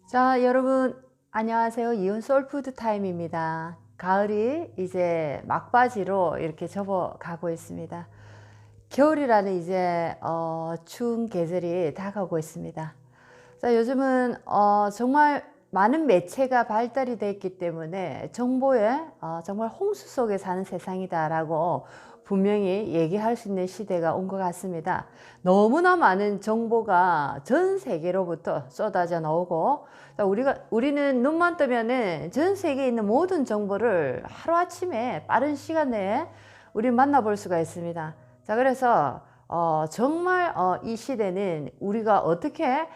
자, 여러분 안녕하세요. 이온 소울푸드 타임입니다. 가을이 이제 막바지로 이렇게 접어가고 있습니다. 겨울이라는 이제 추운 계절이 다가오고 있습니다. 자, 요즘은 정말 많은 매체가 발달이 되어 있기 때문에 정보에 정말 홍수 속에 사는 세상이다라고 분명히 얘기할 수 있는 시대가 온 것 같습니다. 너무나 많은 정보가 전 세계로부터 쏟아져 나오고, 우리는 눈만 뜨면은 전 세계에 있는 모든 정보를 하루아침에 빠른 시간 내에 우리 만나볼 수가 있습니다. 자, 그래서 정말 이 시대는 우리가 어떻게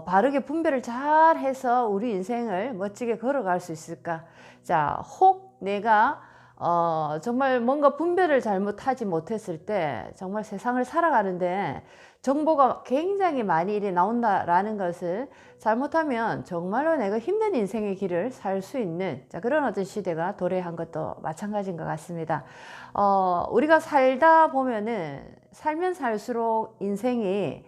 바르게 분별을 잘 해서 우리 인생을 멋지게 걸어갈 수 있을까? 자, 혹 내가 정말 뭔가 분별을 잘못하지 못했을 때 정말 세상을 살아가는데 정보가 굉장히 많이 일이 나온다라는 것을 잘못하면 정말로 내가 힘든 인생의 길을 살 수 있는 그런 어떤 시대가 도래한 것도 마찬가지인 것 같습니다. 우리가 살다 보면은 살면 살수록 인생이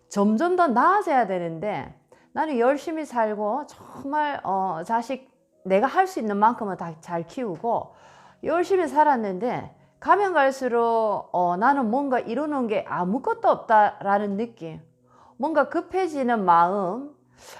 점점 더 나아져야 되는데 나는 열심히 살고 정말 자식 내가 할 수 있는 만큼은 다 잘 키우고 열심히 살았는데 가면 갈수록 나는 뭔가 이루는 게 아무것도 없다라는 느낌, 뭔가 급해지는 마음,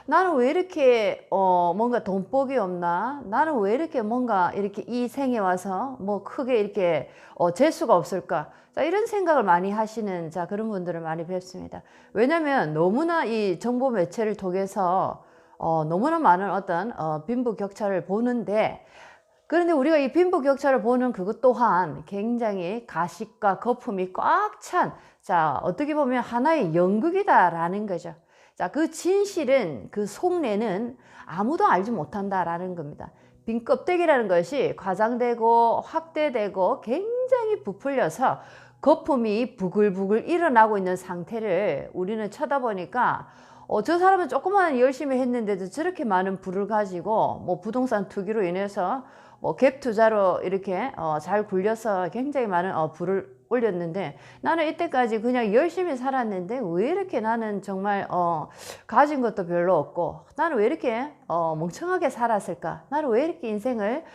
나는 왜 이렇게 뭔가 돈복이 없나, 나는 왜 이렇게 뭔가 이렇게 이 생에 와서 뭐 크게 이렇게 재수가 없을까, 자, 이런 생각을 많이 하시는 그런 분들을 많이 뵙습니다. 왜냐하면 너무나 이 정보 매체를 통해서 너무나 많은 어떤 빈부격차를 보는데, 그런데 우리가 이 빈부격차를 보는 그것 또한 굉장히 가식과 거품이 꽉 찬, 자, 어떻게 보면 하나의 연극이다라는 거죠. 자, 그 진실은, 그 속내는 아무도 알지 못한다라는 겁니다. 빈 껍데기라는 것이 과장되고 확대되고 굉장히 부풀려서 거품이 부글부글 일어나고 있는 상태를 우리는 쳐다보니까 저 사람은 조금만 열심히 했는데도 저렇게 많은 부를 가지고 뭐 부동산 투기로 인해서 뭐 갭 투자로 이렇게 잘 굴려서 굉장히 많은 부를 올렸는데, 나는 이때까지 그냥 열심히 살았는데 왜 이렇게 나는 정말 가진 것도 별로 없고, 나는 왜 이렇게 멍청하게 살았을까, 나는 왜 이렇게 인생을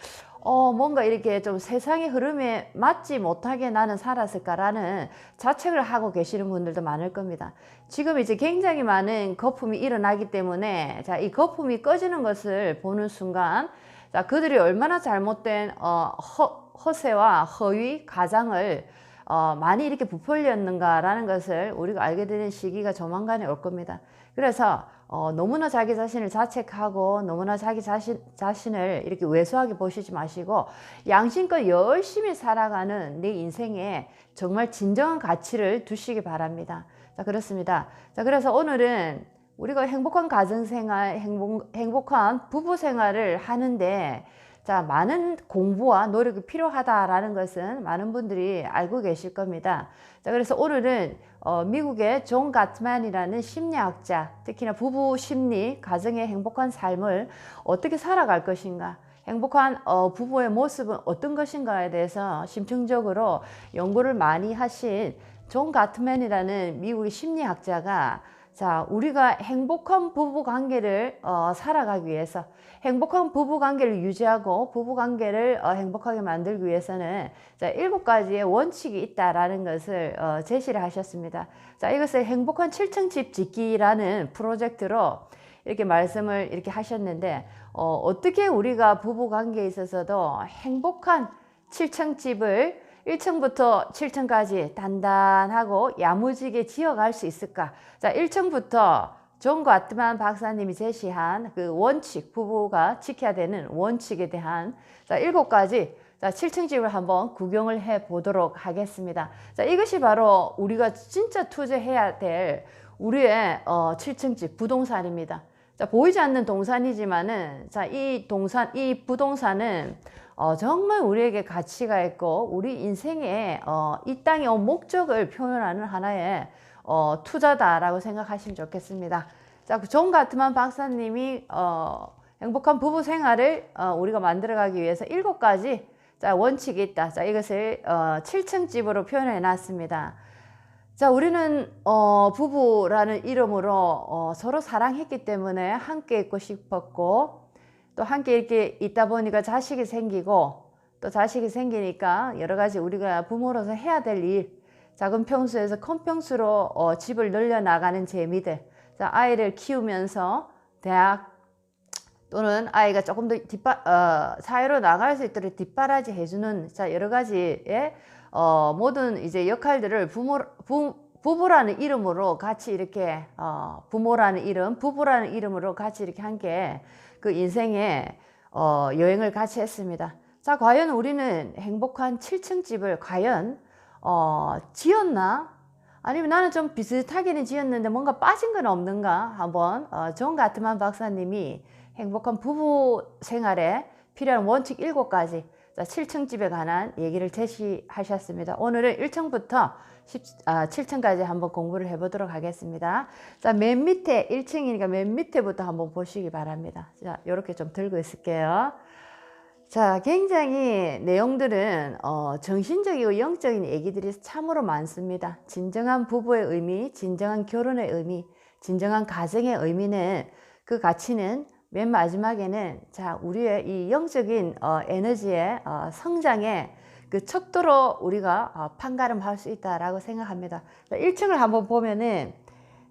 뭔가 이렇게 좀 세상의 흐름에 맞지 못하게 나는 살았을까라는 자책을 하고 계시는 분들도 많을 겁니다. 지금 이제 굉장히 많은 거품이 일어나기 때문에, 자, 이 거품이 꺼지는 것을 보는 순간, 자, 그들이 얼마나 잘못된 허세와 허위 가장을 많이 이렇게 부풀렸는가라는 것을 우리가 알게 되는 시기가 조만간에 올 겁니다. 그래서 너무나 자기 자신을 자책하고 너무나 자기 자신을 이렇게 왜소하게 보시지 마시고, 양심껏 열심히 살아가는 내 인생에 정말 진정한 가치를 두시기 바랍니다. 자, 그렇습니다. 자, 그래서 오늘은 우리가 행복한 가정생활, 행복한 부부생활을 하는데, 자, 많은 공부와 노력이 필요하다라는 것은 많은 분들이 알고 계실 겁니다. 자, 그래서 오늘은 미국의 존 가트만이라는 심리학자, 특히나 부부 심리, 가정의 행복한 삶을 어떻게 살아갈 것인가, 행복한 부부의 모습은 어떤 것인가에 대해서 심층적으로 연구를 많이 하신 존 가트만이라는 미국의 심리학자가, 자, 우리가 행복한 부부 관계를 살아가기 위해서, 행복한 부부 관계를 유지하고 부부 관계를 행복하게 만들기 위해서는, 자, 7가지의 원칙이 있다라는 것을 제시를 하셨습니다. 자, 이것을 행복한 7층 집 짓기라는 프로젝트로 이렇게 말씀을 이렇게 하셨는데, 어떻게 우리가 부부 관계에 있어서도 행복한 7층 집을 1층부터 7층까지 단단하고 야무지게 지어갈 수 있을까? 자, 1층부터 존 가트만 박사님이 제시한 그 원칙, 부부가 지켜야 되는 원칙에 대한 7가지, 자, 7층 집을 한번 구경을 해 보도록 하겠습니다. 자, 이것이 바로 우리가 진짜 투자해야 될 우리의 7층 집 부동산입니다. 자, 보이지 않는 동산이지만은, 자, 이 부동산은 정말 우리에게 가치가 있고 우리 인생의 이 땅에 온 목적을 표현하는 하나의 투자다라고 생각하시면 좋겠습니다. 자, 존 가트만 박사님이 행복한 부부 생활을 우리가 만들어가기 위해서 7가지 자, 원칙이 있다. 자, 이것을 7층 집으로 표현해 놨습니다. 자, 우리는 부부라는 이름으로 서로 사랑했기 때문에 함께 있고 싶었고, 또 함께 이렇게 있다 보니까 자식이 생기고, 또 자식이 생기니까 여러 가지 우리가 부모로서 해야 될 일, 작은 평수에서 큰 평수로 집을 늘려나가는 재미들, 자, 아이를 키우면서 대학 또는 아이가 조금 더 사회로 나갈 수 있도록 뒷바라지 해주는, 자, 여러 가지의 모든 이제 역할들을 부부라는 이름으로 같이 이렇게 부모라는 이름, 부부라는 이름으로 같이 이렇게 함께 그 인생의 여행을 같이 했습니다. 자, 과연 우리는 행복한 7층 집을 과연 지었나? 아니면 나는 좀 비슷하게는 지었는데 뭔가 빠진 건 없는가? 한번 존 가트만 박사님이 행복한 부부 생활에 필요한 원칙 7가지, 자, 7층 집에 관한 얘기를 제시하셨습니다. 오늘은 1층부터 7층까지 한번 공부를 해보도록 하겠습니다. 자, 맨 밑에 1층이니까 맨 밑에부터 한번 보시기 바랍니다. 자, 이렇게 좀 들고 있을게요. 자, 굉장히 내용들은 정신적이고 영적인 얘기들이 참으로 많습니다. 진정한 부부의 의미, 진정한 결혼의 의미, 진정한 가정의 의미는, 그 가치는 맨 마지막에는, 자, 우리의 이 영적인 에너지의 성장의 그 척도로 우리가 판가름할 수 있다라고 생각합니다. 1층을 한번 보면은,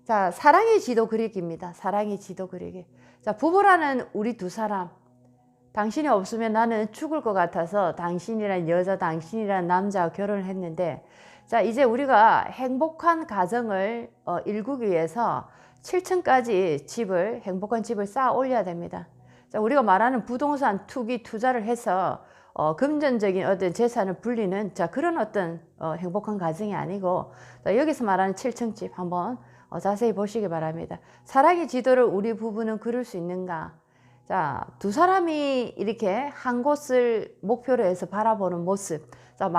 자, 사랑의 지도 그리기입니다. 사랑의 지도 그리기. 자, 부부라는 우리 두 사람, 당신이 없으면 나는 죽을 것 같아서 당신이란 여자, 당신이란 남자와 결혼을 했는데, 자, 이제 우리가 행복한 가정을 일구기 위해서 7층까지 집을, 행복한 집을 쌓아 올려야 됩니다. 자, 우리가 말하는 부동산 투기 투자를 해서 금전적인 어떤 재산을 불리는, 자, 그런 어떤 행복한 가정이 아니고, 자, 여기서 말하는 7층 집 한번 자세히 보시기 바랍니다. 사랑의 지도를 우리 부부는 그릴 수 있는가? 자, 두 사람이 이렇게 한 곳을 목표로 해서 바라보는 모습, 자,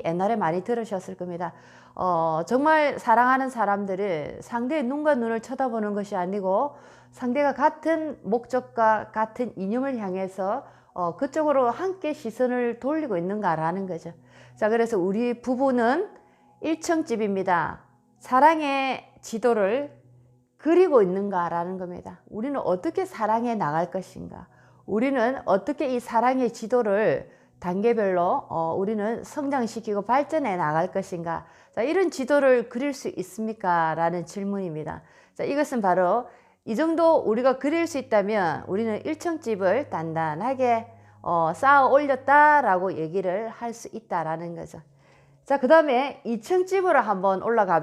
옛날에 많이 들으셨을 겁니다. 정말 사랑하는 사람들은 상대의 눈과 눈을 쳐다보는 것이 아니고, 상대가 같은 목적과 같은 이념을 향해서 그쪽으로 함께 시선을 돌리고 있는가라는 거죠. 자, 그래서 우리 부부는 1층 집입니다. 사랑의 지도를 그리고 있는가라는 겁니다. 우리는 어떻게 사랑해 나갈 것인가? 우리는 어떻게 이 사랑의 지도를 단계별로 우리는 성장시키고 발전해 나갈 것인가? 자, 이런 지도를 그릴 수 있습니까? 라는 질문입니다. 자, 이것은 바로 이 정도 우리가 그릴 수 있다면 우리는 1층 집을 단단하게 쌓아 올렸다라고 얘기를 할 수 있다라는 거죠. 자, 그 다음에 2층 집으로 한번 올라가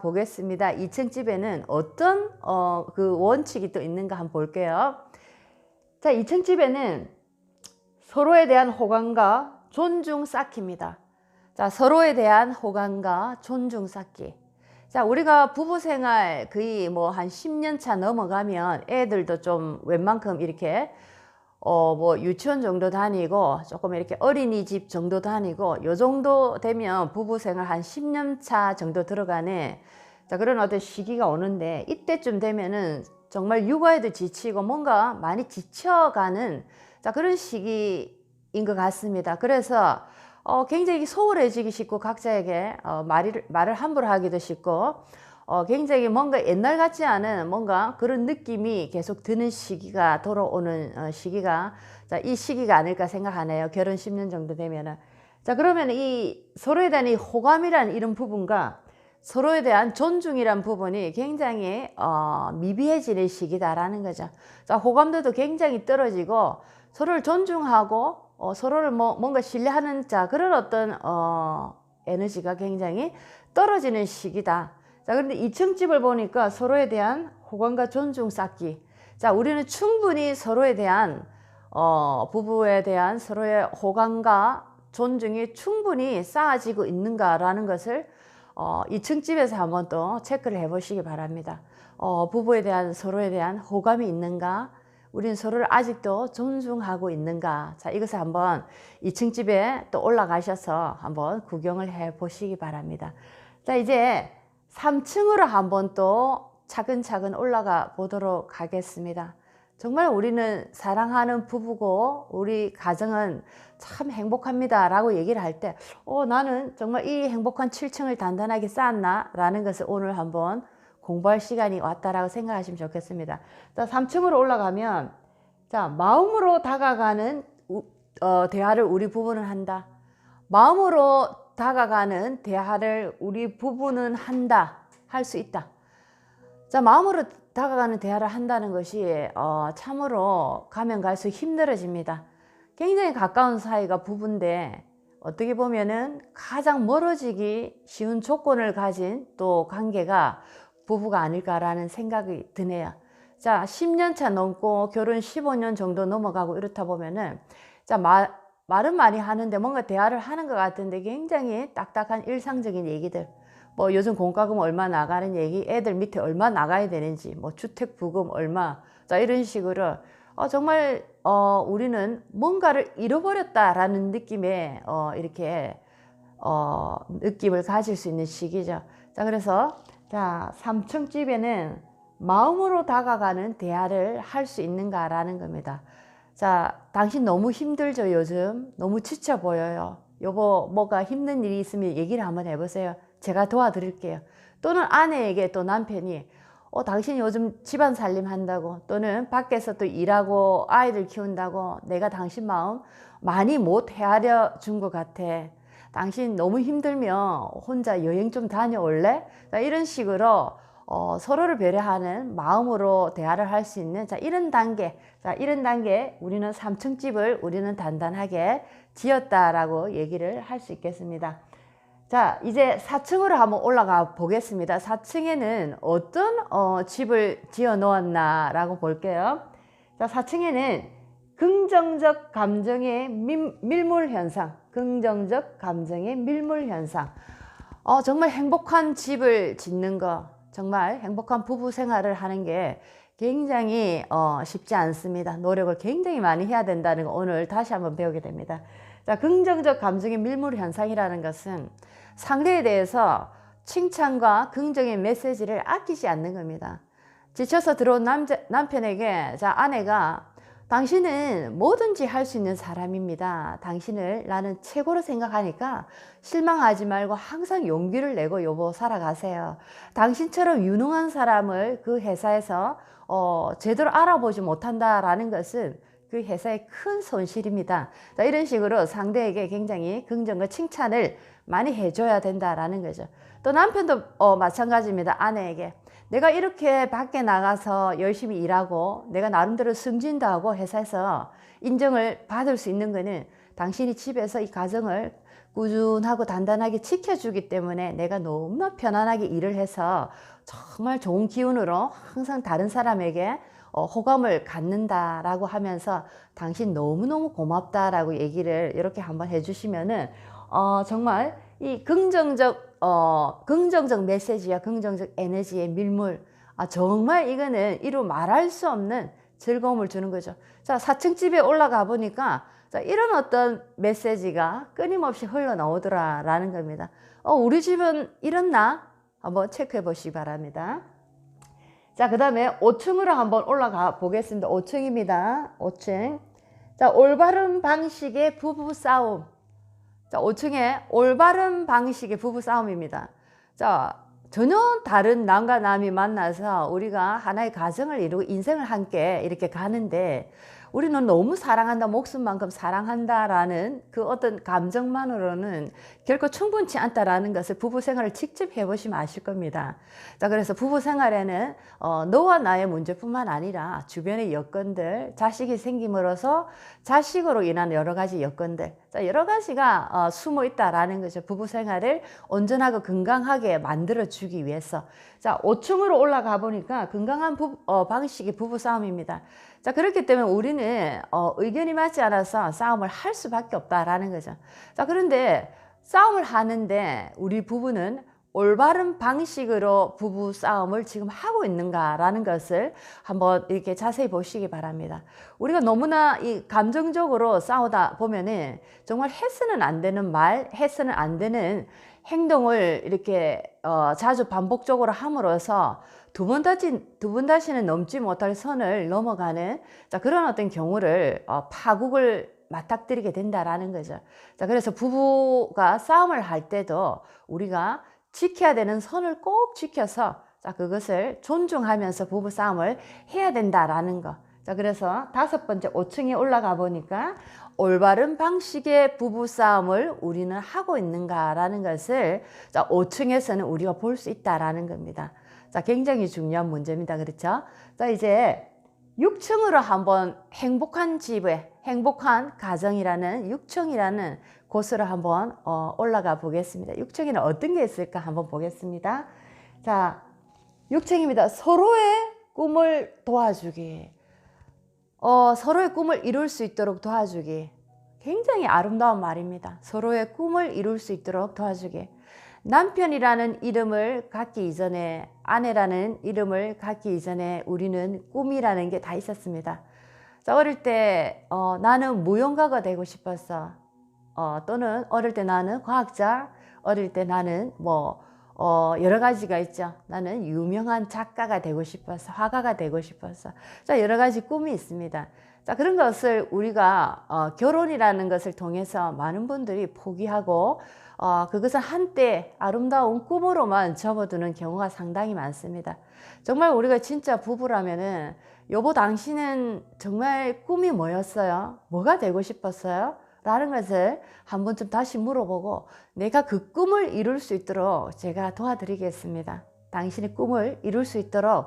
보겠습니다. 2층 집에는 어떤 그 원칙이 또 있는가 한번 볼게요. 자, 2층 집에는 서로에 대한 호감과 존중 쌓기입니다. 자, 서로에 대한 호감과 존중 쌓기. 자, 우리가 부부 생활 거의 뭐 한 10년 차 넘어가면 애들도 좀 웬만큼 이렇게 뭐 유치원 정도 다니고 조금 이렇게 어린이집 정도 다니고 요 정도 되면 부부 생활 한 10년 차 정도 들어가네. 자, 그런 어떤 시기가 오는데, 이때쯤 되면은 정말 육아에도 지치고 뭔가 많이 지쳐가는, 자, 그런 시기인 것 같습니다. 그래서 굉장히 소홀해지기 쉽고, 각자에게 말을 함부로 하기도 쉽고, 굉장히 뭔가 옛날 같지 않은 뭔가 그런 느낌이 계속 드는 시기가 돌아오는 시기가, 자, 이 시기가 아닐까 생각하네요. 결혼 10년 정도 되면은. 자, 그러면 이 서로에 대한 이 호감이라는 이런 부분과 서로에 대한 존중이란 부분이 굉장히 미비해지는 시기다라는 거죠. 자, 호감도도 굉장히 떨어지고 서로를 존중하고 서로를 뭔가 신뢰하는, 자, 그런 어떤 에너지가 굉장히 떨어지는 시기다. 자, 그런데 2층 집을 보니까 서로에 대한 호감과 존중 쌓기. 자, 우리는 충분히 서로에 대한 부부에 대한 서로의 호감과 존중이 충분히 쌓아지고 있는가라는 것을 2층 집에서 한번 또 체크를 해 보시기 바랍니다. 부부에 대한 서로에 대한 호감이 있는가? 우리는 서로를 아직도 존중하고 있는가? 자, 이것을 한번 2층 집에 또 올라가셔서 한번 구경을 해 보시기 바랍니다. 자, 이제 3층으로 한번 또 차근차근 올라가 보도록 하겠습니다. 정말 우리는 사랑하는 부부고 우리 가정은 참 행복합니다 라고 얘기를 할 때 나는 정말 이 행복한 7층을 단단하게 쌓았나? 라는 것을 오늘 한번 공부할 시간이 왔다라고 생각하시면 좋겠습니다. 자, 3층으로 올라가면 자, 마음으로 다가가는 대화를 우리 부부는 한다. 마음으로 다가가는 대화를 우리 부부는 한다. 할 수 있다. 자, 마음으로 다가가는 대화를 한다는 것이 참으로 가면 갈수록 힘들어집니다. 굉장히 가까운 사이가 부부인데 어떻게 보면은 가장 멀어지기 쉬운 조건을 가진 또 관계가 부부가 아닐까라는 생각이 드네요. 자, 10년 차 넘고 결혼 15년 정도 넘어가고 이렇다 보면은 자, 말은 많이 하는데 뭔가 대화를 하는 것 같은데 굉장히 딱딱한 일상적인 얘기들, 뭐 요즘 공과금 얼마 나가는 얘기, 애들 밑에 얼마 나가야 되는지, 뭐 주택부금 얼마, 자, 이런 식으로 정말 우리는 뭔가를 잃어버렸다라는 느낌의 이렇게 느낌을 가질 수 있는 시기죠. 자, 그래서 자, 3층 집에는 마음으로 다가가는 대화를 할 수 있는가라는 겁니다. 자, 당신 너무 힘들죠, 요즘? 너무 지쳐 보여요. 여보, 뭐가 힘든 일이 있으면 얘기를 한번 해보세요. 제가 도와드릴게요. 또는 아내에게 또 남편이 당신이 요즘 집안 살림 한다고, 또는 밖에서 또 일하고 아이들 키운다고 내가 당신 마음 많이 못 헤아려 준 것 같아. 당신 너무 힘들면 혼자 여행 좀 다녀올래? 자, 이런 식으로 서로를 배려하는 마음으로 대화를 할 수 있는 자, 이런 단계, 우리는 3층 집을 우리는 단단하게 지었다라고 얘기를 할 수 있겠습니다. 자, 이제 4층으로 한번 올라가 보겠습니다. 4층에는 어떤 집을 지어 놓았나라고 볼게요. 자, 4층에는 긍정적 감정의 밀물 현상, 긍정적 감정의 밀물 현상. 정말 행복한 집을 짓는 거, 정말 행복한 부부 생활을 하는 게 굉장히 쉽지 않습니다. 노력을 굉장히 많이 해야 된다는 거 오늘 다시 한번 배우게 됩니다. 자, 긍정적 감정의 밀물 현상이라는 것은 상대에 대해서 칭찬과 긍정의 메시지를 아끼지 않는 겁니다. 지쳐서 들어온 남편에게 자, 아내가 당신은 뭐든지 할 수 있는 사람입니다. 당신을 나는 최고로 생각하니까 실망하지 말고 항상 용기를 내고 여보 살아가세요. 당신처럼 유능한 사람을 그 회사에서 제대로 알아보지 못한다라는 것은 그 회사의 큰 손실입니다. 자, 이런 식으로 상대에게 굉장히 긍정과 칭찬을 많이 해줘야 된다라는 거죠. 또 남편도 마찬가지입니다. 아내에게 내가 이렇게 밖에 나가서 열심히 일하고 내가 나름대로 승진도 하고 회사에서 인정을 받을 수 있는 거는 당신이 집에서 이 가정을 꾸준하고 단단하게 지켜주기 때문에 내가 너무나 편안하게 일을 해서 정말 좋은 기운으로 항상 다른 사람에게 호감을 갖는다라고 하면서 당신 너무너무 고맙다라고 얘기를 이렇게 한번 해주시면은 정말 이 긍정적 메시지와 긍정적 에너지의 밀물, 정말 이거는 이루 말할 수 없는 즐거움을 주는 거죠. 자, 4층 집에 올라가 보니까 자, 이런 어떤 메시지가 끊임없이 흘러나오더라라는 겁니다. 우리 집은 이렇나? 한번 체크해 보시기 바랍니다. 자, 그 다음에 5층으로 한번 올라가 보겠습니다. 5층입니다. 5층. 자, 올바른 방식의 부부 싸움. 자, 5층에 올바른 방식의 부부 싸움입니다. 자, 전혀 다른 남과 남이 만나서 우리가 하나의 가정을 이루고 인생을 함께 이렇게 가는데 우리는 너무 사랑한다, 목숨만큼 사랑한다라는 그 어떤 감정만으로는 결코 충분치 않다라는 것을 부부 생활을 직접 해보시면 아실 겁니다. 자, 그래서 부부 생활에는 너와 나의 문제뿐만 아니라 주변의 여건들, 자식이 생김으로써 자식으로 인한 여러 가지 여건들, 자, 여러 가지가 숨어 있다라는 거죠. 부부 생활을 온전하고 건강하게 만들어 주기 위해서. 자, 5층으로 올라가 보니까 건강한 방식의 부부 싸움입니다. 자, 그렇기 때문에 우리는 의견이 맞지 않아서 싸움을 할 수밖에 없다라는 거죠. 자, 그런데 싸움을 하는데 우리 부부는 올바른 방식으로 부부 싸움을 지금 하고 있는가라는 것을 한번 이렇게 자세히 보시기 바랍니다. 우리가 너무나 이 감정적으로 싸우다 보면은 정말 해서는 안 되는 말, 해서는 안 되는 행동을 이렇게 자주 반복적으로 함으로써 두 번 다시는 넘지 못할 선을 넘어가는 자, 그런 어떤 경우를 파국을 맞닥뜨리게 된다라는 거죠. 자, 그래서 부부가 싸움을 할 때도 우리가 지켜야 되는 선을 꼭 지켜서 자, 그것을 존중하면서 부부 싸움을 해야 된다라는 거. 자, 그래서 5번째 5층에 올라가 보니까 올바른 방식의 부부 싸움을 우리는 하고 있는가라는 것을 자, 5층에서는 우리가 볼 수 있다라는 겁니다. 자, 굉장히 중요한 문제입니다. 그렇죠? 자, 이제 6층으로 한번 행복한 집에 행복한 가정이라는 6층이라는 곳으로 한번 올라가 보겠습니다. 6층에는 어떤 게 있을까 한번 보겠습니다. 자, 6층입니다. 서로의 꿈을 도와주기. 서로의 꿈을 이룰 수 있도록 도와주기. 굉장히 아름다운 말입니다. 서로의 꿈을 이룰 수 있도록 도와주기. 남편이라는 이름을 갖기 이전에, 아내라는 이름을 갖기 이전에 우리는 꿈이라는 게 다 있었습니다. 자, 어릴 때 나는 무용가가 되고 싶었어. 또는 어릴 때 나는 과학자, 어릴 때 나는 여러 가지가 있죠. 나는 유명한 작가가 되고 싶어서, 화가가 되고 싶어서. 자, 여러 가지 꿈이 있습니다. 자, 그런 것을 우리가 결혼이라는 것을 통해서 많은 분들이 포기하고 그것을 한때 아름다운 꿈으로만 접어두는 경우가 상당히 많습니다. 정말 우리가 진짜 부부라면은 여보, 당신은 정말 꿈이 뭐였어요? 뭐가 되고 싶었어요? 라는 것을 한 번쯤 다시 물어보고 내가 그 꿈을 이룰 수 있도록 제가 도와드리겠습니다. 당신의 꿈을 이룰 수 있도록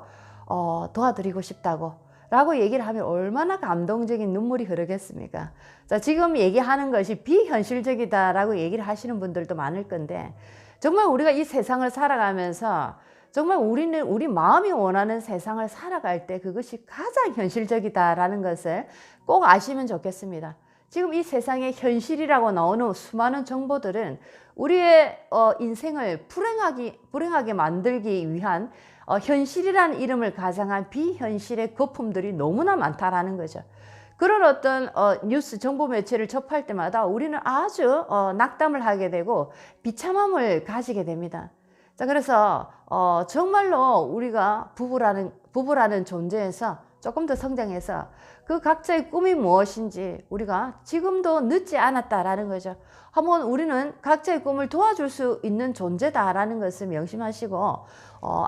도와드리고 싶다고 라고 얘기를 하면 얼마나 감동적인 눈물이 흐르겠습니까? 자, 지금 얘기하는 것이 비현실적이다 라고 얘기를 하시는 분들도 많을 건데 정말 우리가 이 세상을 살아가면서 정말 우리는 우리 마음이 원하는 세상을 살아갈 때 그것이 가장 현실적이다라는 것을 꼭 아시면 좋겠습니다. 지금 이 세상에 현실이라고 나오는 수많은 정보들은 우리의 인생을 불행하게 만들기 위한 현실이라는 이름을 가장한 비현실의 거품들이 너무나 많다라는 거죠. 그런 어떤 뉴스 정보 매체를 접할 때마다 우리는 아주 낙담을 하게 되고 비참함을 가지게 됩니다. 자, 그래서 정말로 우리가 부부라는 존재에서 조금 더 성장해서 그 각자의 꿈이 무엇인지 우리가 지금도 늦지 않았다라는 거죠. 한번 우리는 각자의 꿈을 도와줄 수 있는 존재다라는 것을 명심하시고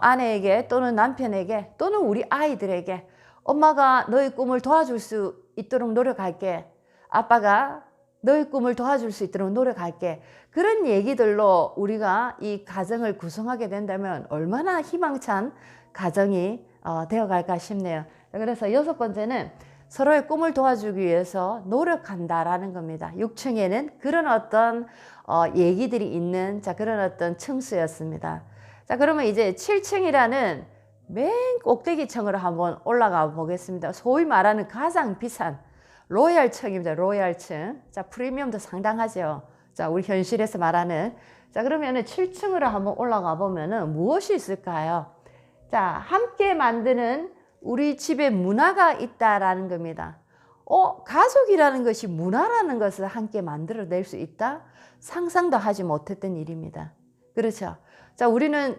아내에게 또는 남편에게 또는 우리 아이들에게 엄마가 너의 꿈을 도와줄 수 있도록 노력할게. 아빠가 너의 꿈을 도와줄 수 있도록 노력할게. 그런 얘기들로 우리가 이 가정을 구성하게 된다면 얼마나 희망찬 가정이 되어갈까 싶네요. 그래서 6번째는 서로의 꿈을 도와주기 위해서 노력한다라는 겁니다. 6층에는 그런 어떤 얘기들이 있는 그런 어떤 층수였습니다. 자, 그러면 이제 7층이라는 맨 꼭대기층으로 한번 올라가 보겠습니다. 소위 말하는 가장 비싼 로얄층입니다. 로얄층. 자, 프리미엄도 상당하죠. 자, 우리 현실에서 말하는. 자, 그러면은 7층으로 한번 올라가 보면은 무엇이 있을까요? 자, 함께 만드는 우리 집에 문화가 있다라는 겁니다. 가족이라는 것이 문화라는 것을 함께 만들어낼 수 있다? 상상도 하지 못했던 일입니다. 그렇죠? 자, 우리는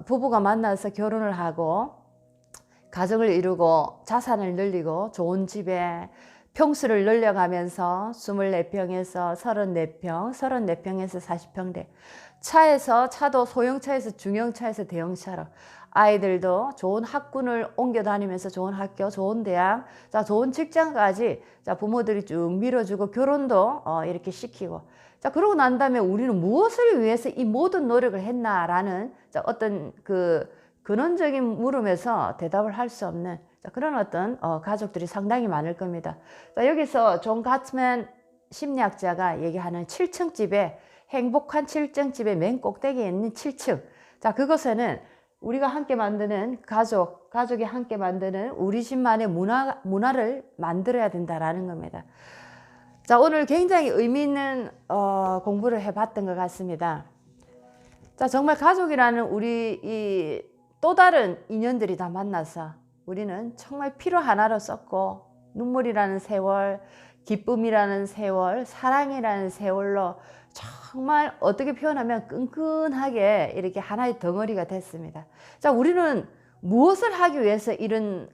부부가 만나서 결혼을 하고 가정을 이루고 자산을 늘리고 좋은 집에 평수를 늘려가면서 24평에서 34평, 34평에서 40평대 차도 소형차에서 중형차에서 대형차로 아이들도 좋은 학군을 옮겨 다니면서 좋은 학교, 좋은 대학, 자, 좋은 직장까지 자, 부모들이 쭉 밀어주고 결혼도 이렇게 시키고 자, 그러고 난 다음에 우리는 무엇을 위해서 이 모든 노력을 했나라는 자, 어떤 근원적인 물음에서 대답을 할 수 없는 자, 그런 어떤 가족들이 상당히 많을 겁니다. 자, 여기서 존 가츠맨 심리학자가 얘기하는 7층 집에 행복한 7층 집의 맨 꼭대기에 있는 7층. 자, 그것에는 우리가 함께 만드는 가족이 함께 만드는 우리 집만의 문화를 만들어야 된다라는 겁니다. 자, 오늘 굉장히 의미 있는 공부를 해봤던 것 같습니다. 자, 정말 가족이라는 우리 또 다른 인연들이 다 만나서 우리는 정말 피로 하나로 썼고 눈물이라는 세월, 기쁨이라는 세월, 사랑이라는 세월로 정말 어떻게 표현하면 끈끈하게 이렇게 하나의 덩어리가 됐습니다. 자, 우리는 무엇을 하기 위해서 이런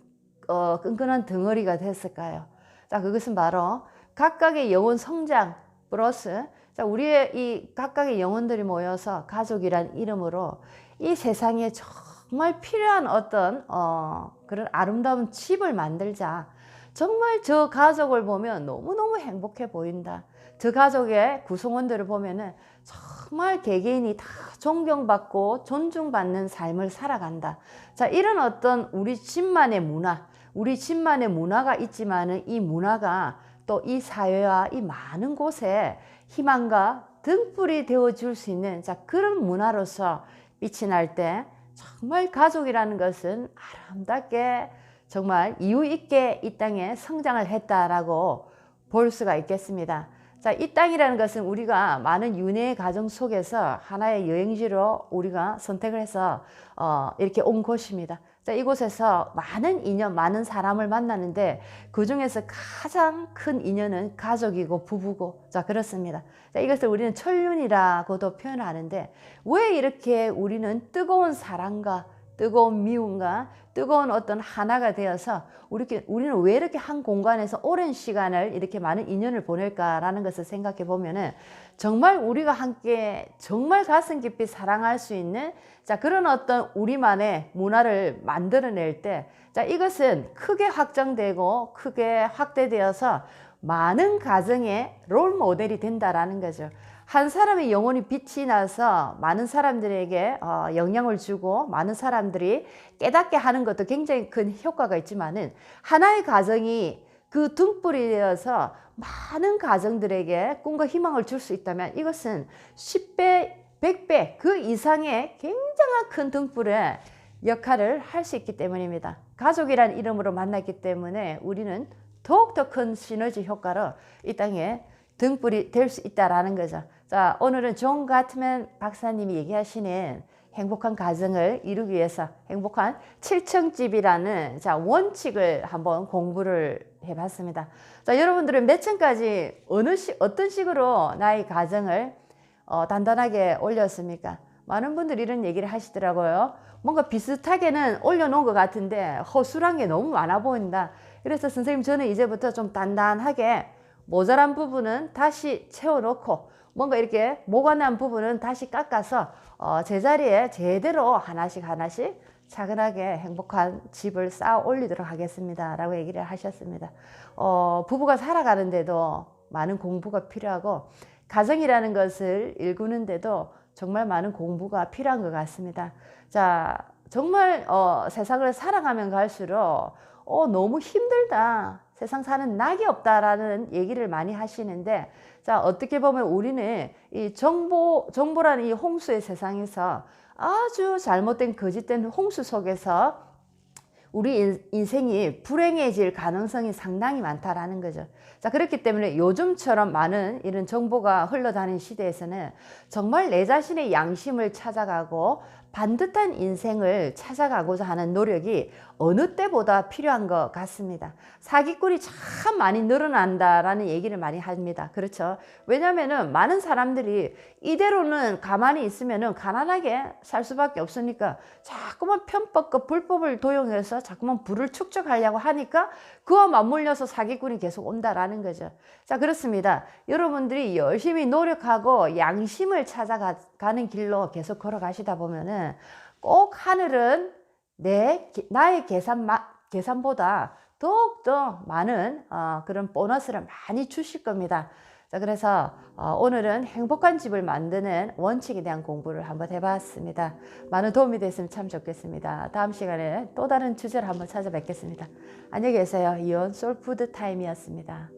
끈끈한 덩어리가 됐을까요? 자, 그것은 바로 각각의 영혼 성장 플러스 자, 우리의 이 각각의 영혼들이 모여서 가족이란 이름으로 이 세상에 정말 필요한 어떤 그런 아름다운 집을 만들자. 정말 저 가족을 보면 너무너무 행복해 보인다. 저 가족의 구성원들을 보면은 정말 개개인이 다 존경받고 존중받는 삶을 살아간다. 자, 이런 어떤 우리 집만의 문화, 우리 집만의 문화가 있지만은 이 문화가 또 이 사회와 이 많은 곳에 희망과 등불이 되어줄 수 있는 자, 그런 문화로서 빛이 날 때 정말 가족이라는 것은 아름답게 정말 이유 있게 이 땅에 성장을 했다라고 볼 수가 있겠습니다. 자, 이 땅이라는 것은 우리가 많은 윤회의 과정 속에서 하나의 여행지로 우리가 선택을 해서 이렇게 온 곳입니다. 자, 이곳에서 많은 인연, 많은 사람을 만나는데 그 중에서 가장 큰 인연은 가족이고 부부고 자, 그렇습니다. 자, 이것을 우리는 천륜이라고도 표현하는데 왜 이렇게 우리는 뜨거운 사랑과 뜨거운 미움과 뜨거운 어떤 하나가 되어서 우리는 왜 이렇게 한 공간에서 오랜 시간을 이렇게 많은 인연을 보낼까라는 것을 생각해 보면은 정말 우리가 함께 정말 가슴 깊이 사랑할 수 있는 자, 그런 어떤 우리만의 문화를 만들어낼 때 자, 이것은 크게 확장되고 크게 확대되어서 많은 가정의 롤 모델이 된다라는 거죠. 한 사람의 영혼이 빛이 나서 많은 사람들에게 영향을 주고 많은 사람들이 깨닫게 하는 것도 굉장히 큰 효과가 있지만은 하나의 가정이 그 등불이 되어서 많은 가정들에게 꿈과 희망을 줄 수 있다면 이것은 10배, 100배 그 이상의 굉장한 큰 등불의 역할을 할 수 있기 때문입니다. 가족이라는 이름으로 만났기 때문에 우리는 더욱더 큰 시너지 효과로 이 땅에 등불이 될 수 있다라는 거죠. 자, 오늘은 존 가트맨 박사님이 얘기하시는 행복한 가정을 이루기 위해서 행복한 7층집이라는 자, 원칙을 한번 공부를 해봤습니다. 자, 여러분들은 몇 층까지 어떤 식으로 나의 가정을 단단하게 올렸습니까? 많은 분들이 이런 얘기를 하시더라고요. 뭔가 비슷하게는 올려놓은 것 같은데 허술한 게 너무 많아 보인다. 그래서 선생님 저는 이제부터 좀 단단하게 모자란 부분은 다시 채워놓고 뭔가 이렇게 모가난 부분은 다시 깎아서 제자리에 제대로 하나씩 차근하게 행복한 집을 쌓아 올리도록 하겠습니다 라고 얘기를 하셨습니다. 부부가 살아가는데도 많은 공부가 필요하고 가정이라는 것을 일구는데도 정말 많은 공부가 필요한 것 같습니다. 자, 정말 세상을 살아가면 갈수록 너무 힘들다. 세상 사는 낙이 없다라는 얘기를 많이 하시는데 자, 어떻게 보면 우리는 이 정보라는 이 홍수의 세상에서 아주 잘못된 거짓된 홍수 속에서 우리 인생이 불행해질 가능성이 상당히 많다라는 거죠. 자, 그렇기 때문에 요즘처럼 많은 이런 정보가 흘러다니는 시대에서는 정말 내 자신의 양심을 찾아가고 반듯한 인생을 찾아가고자 하는 노력이 어느 때보다 필요한 것 같습니다. 사기꾼이 참 많이 늘어난다라는 얘기를 많이 합니다. 그렇죠? 왜냐하면은 많은 사람들이 이대로는 가만히 있으면은 가난하게 살 수밖에 없으니까 자꾸만 편법과 불법을 도용해서 자꾸만 부를 축적하려고 하니까 그와 맞물려서 사기꾼이 계속 온다라는 거죠. 자, 그렇습니다. 여러분들이 열심히 노력하고 양심을 찾아가는 길로 계속 걸어가시다 보면은 꼭 하늘은 나의 계산보다 더욱더 많은 그런 보너스를 많이 주실 겁니다. 자, 그래서 오늘은 행복한 집을 만드는 원칙에 대한 공부를 한번 해봤습니다. 많은 도움이 됐으면 참 좋겠습니다. 다음 시간에 또 다른 주제를 한번 찾아뵙겠습니다. 안녕히 계세요. 이온 솔푸드 타임이었습니다.